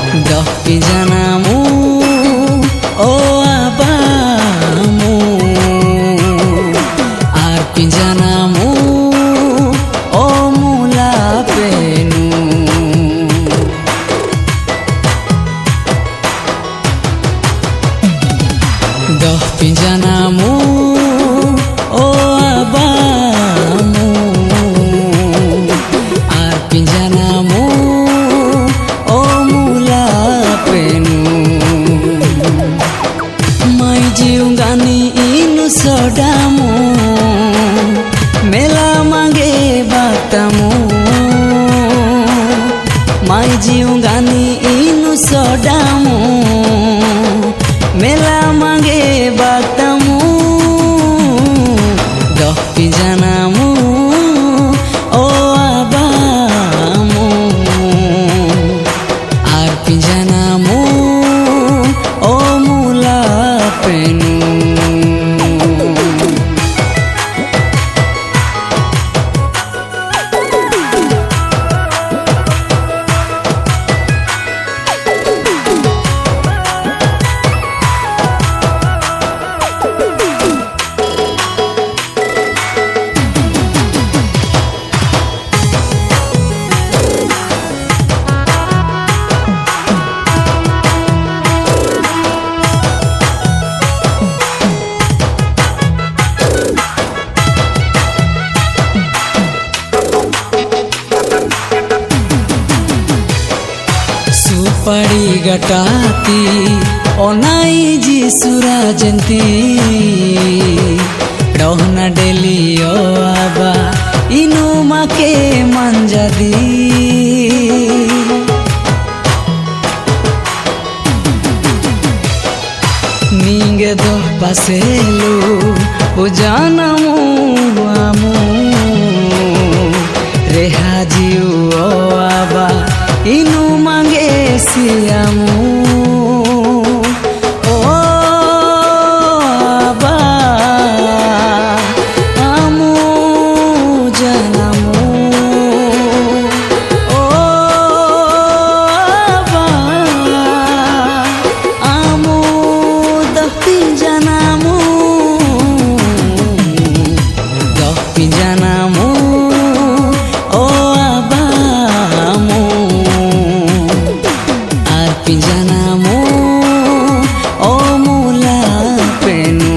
Dopi janamu oh abamu ar pinjanamu oh mula penu Dopi janamu oh abamu ar pinjanamu sodamu mela mange batamu mai jiungani inu sodamu mela mange batamu doh pinjanamu oh abamu ar pinjanamu oh mula penu पड़ी गटाती ओनाई जी सुराजंती Rohna daily ओ आबा इनु माके मंजादी नींगे दो पासेलू उजानमू आमू रेहाजी ओ आबा इनु मांगे सियामू ओ आबा आमू जनामू ओ आबा आमू दहती जनामू दहती जनामू pinjanamu oh mula penu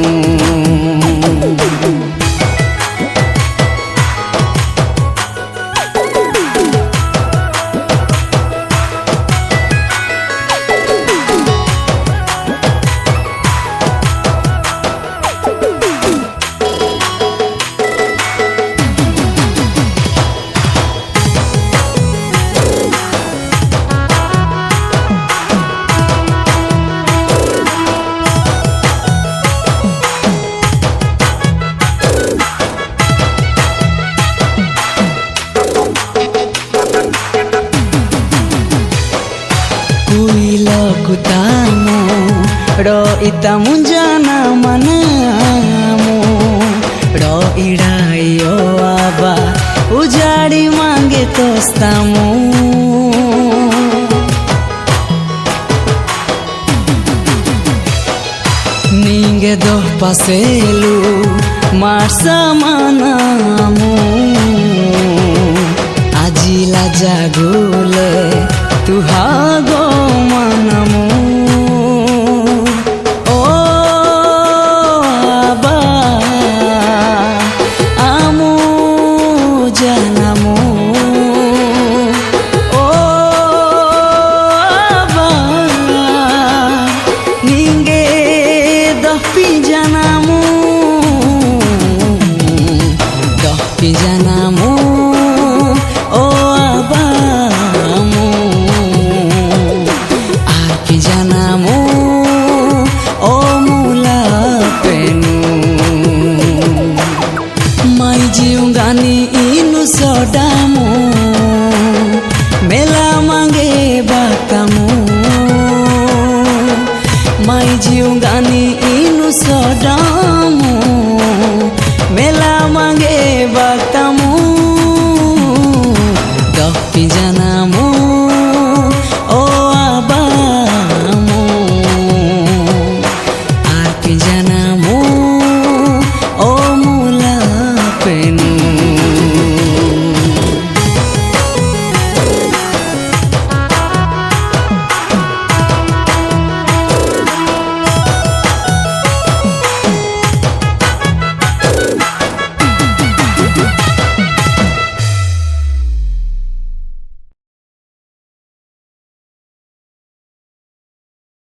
kutamu ro itamu jana manamu ro idayo aba ujadi mange tostamu ninge do paselu marsa manamu ajila jagule tuhago manamu